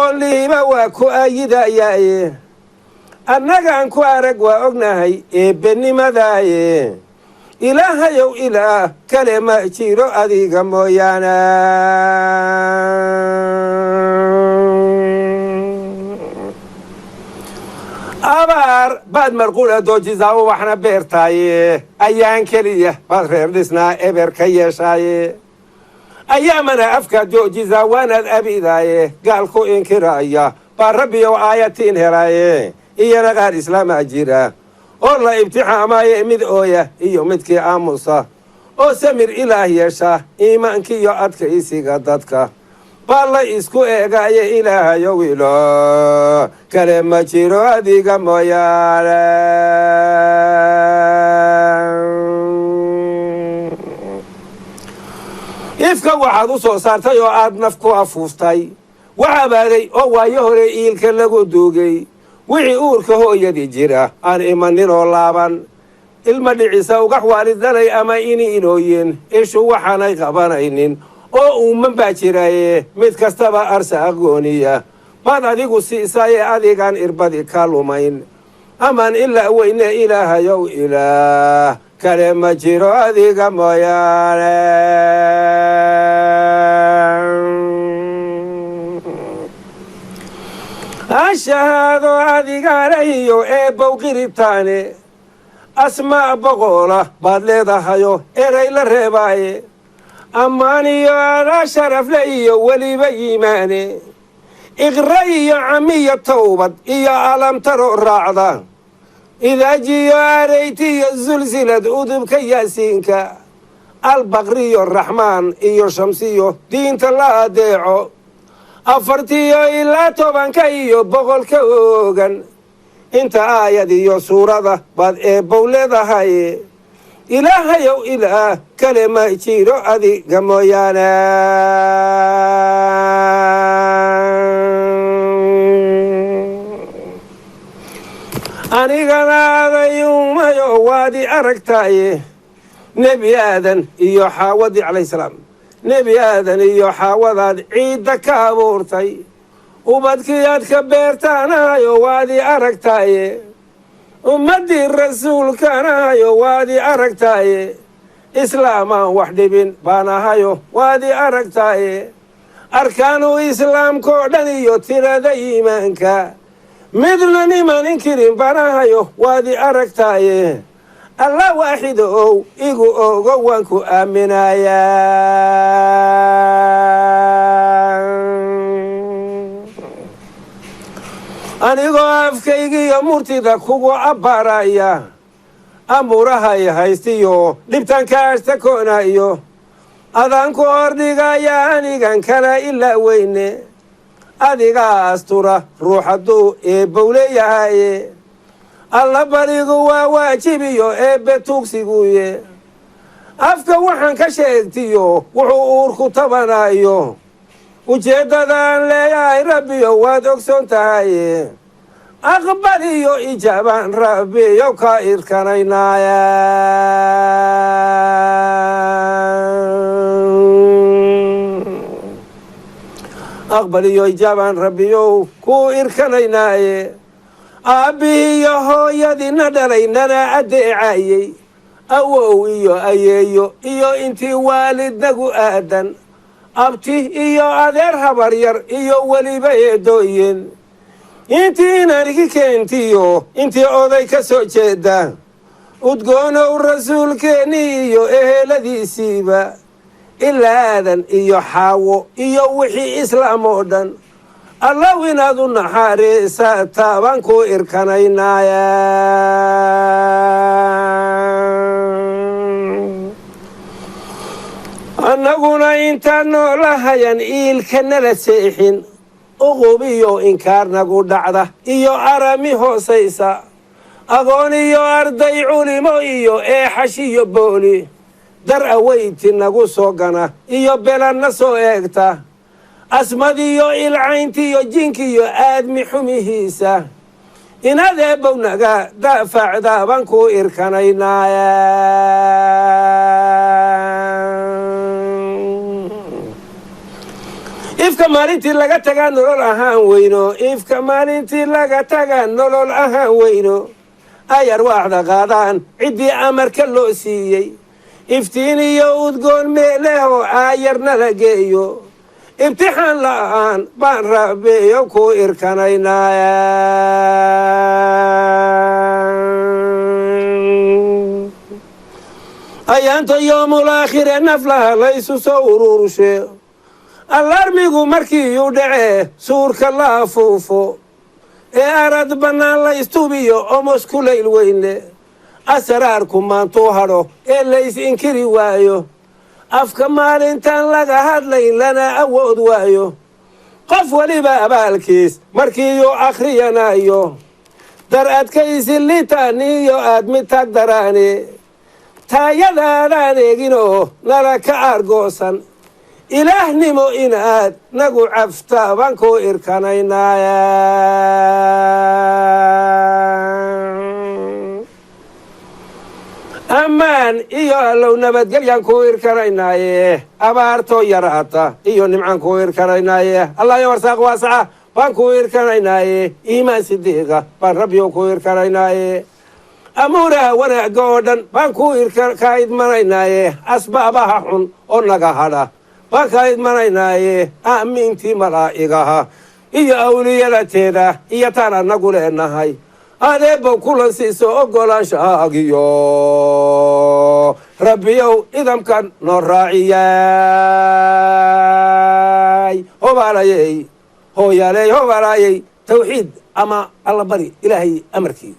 boqolliiba waa ku ayidayaaye annagaan ku arag waa ognahay eebbennimadaaye ilaahayow ilaah kale ma jiro adiga mooyaane abaar baad marqula doojisaa waxna beertaaye ayaan keliya baad reer dhisnaa eber ka yeeshaaye ayaamana afka joojisaa waanaad abidaaye gaalku inkiraya baa rabbiyow aayatiin helaaye iyana qaar islaamaa jira oo la ibtixaamaaye mid ooya iyo midkii aamusa oo samir ilaah yeesha iimaankiiyo adkaysiga dadka baa la isku eegaaye ilaahayow ilaah kale ma jiro adiga mooyaane ifka waxaad u soo saartay oo aad naf ku afuuftay waxabaaday oo waayo hore iilka lagu duugay wixii uurka hooyadii jira aan imanin oo laaban ilma dhicisa ugax waalidalay ama ini inooyin ishu waxaanay qabanaynin oo uuman baa jiraye mid kastaba arsa aqooniya baad adigu siisaye adigaan irbadi ka lumayn amaan ilaa weyne ilaahayow ilaah kale ma jiro adiga mooyaane ashahaado adigaanahiyo eebbow qiritaane asmaa boqola baad leedahayo eray la reebaaye ammaan iyo adaa sharafle iyo weliba yimaane iqra iyo camiyo towbad iyo alamtaro raacda idaajiyo araytiyo sulsilad udubka yaasiinka albaqriyo raxmaan iyo shamsiyo diinta la adeeco afartiyo ilaa 10 iyo 100 oogan inta aayad iyo suurada baad eebbow leedahay ilaahayow ilaah kale ma jiro adiga mooyaane anigana adayumayo waadi aragtaaye nebi aadan iyo xaawadii calayhi salaam nebi aadan iyo xaawadaad ciidda ka abuurtay ubadkii aad ka beertaanahayo waadi aragtaaye ummaddii rasuulkanahayo waadi aragtaaye islaamaan wax dhibin baan ahayo waadi aragtaaye arkaanu islaamkao dhan iyo tirada iimaanka midna niman inkirin baan ahayo waadi aragtaaye alla waaxido ow igu ogo waan ku aaminayaa anigoo afkaygiiyo murtida kugu abbaaraya amuurahay haystiyo dhibtan kaashta koonayo adaan ku hordhigaya anigan kala ilaa weyne adigaa astura ruux hadduu eebbow leeyahaye alla barigu waa waajibiyo eebbe tuugsiguuye afka waxaan ka sheegtiyo wuxuu uurku tabanayo ujeeddadaan leeyahay rabbiyo waad ogsoon tahaye aqbal iyo ijaabaan rabbiyo ka irkanaynaaya aqbal iyo ijaabaan rabbiyow ku irkanaynaaye aabbihiiyo hooyadiina dhalaynana addeecayey awow iyo ayeeyo iyo intii waalidnagu aadan abti iyo adeer habaryar iyo weliba eedooyin intii inanigi keentiyo intii oday ka soo jeeda udgoonow rasuulkeennii iyo eheladiisiiba ilaa aadan iyo xaawo iyo wixii islaam oo dhan allaw inaad u naxariisataa baan ku irkanaynaaya annaguna intaan noolahayan iilkanala seexin uqub iyo inkaar nagu dhacda iyo arami hoosaysa agoon iyo arday culimo iyo eexash iyo booli dar aweyti nagu soo gana iyo belanna soo eegta asmadiyo ilcayntiyo jinkiyo aadmi xumihiisa inaad eebbow naga daafacdaa baan ku irkanaynaaya ifka maalintii laga tagaa nolol ahaan weyno ifka maalintii laga tagaa nolol ahaan weyno ayar waaxda qaadaan ciddii amarka loo siiyey iftiin iyo udgoon meeleho aayarna la geeyo imtixaan la'aan baan raabeeyo ku irkanaynaa ayaanto yoomul aakhire naflaha la isu soo ururshe allarmigu markii uu dhacee suurka la afuufo ee arad bannaan la istubiyo omos kulayl weyne asraarku maantuu hadho ee la is-inkiri waayo afka maalintaan laga hadlayn lana awood waayo qof weliba abaalkiis markii uu akhriyanayo dar adkaysi litaaniyo aad mid tag daraane taayadaadaan eeginoo nala ka aargoosan ilaahnimo in aad nagu cafta baan ku irkanaynaa ammaan iyo allow nabadgelyaan ku irkanaynaaye abaartoo yaraata iyo nimcaan ku irkanaynaaye allah yo warsaaq waasaca baan ku irkanaynaaye iimaan sidiiqa baan rabbiyo ku irkanaynaaye amuuraha wanaagga oo dhan baan ku ka idmanaynaaye asbaabaha xun oo naga hadha baan ka idmanaynaaye aamiintii malaa'igaha iyo awliyadateeda iyo taan annagu leenahay adeebba kulan siiso oggolaanshahagiyo rabbiyow idamkan noo raaciyay hobaalayey hooyaaley hobaalayey tawxiid ama alla bari ilaahay amarkii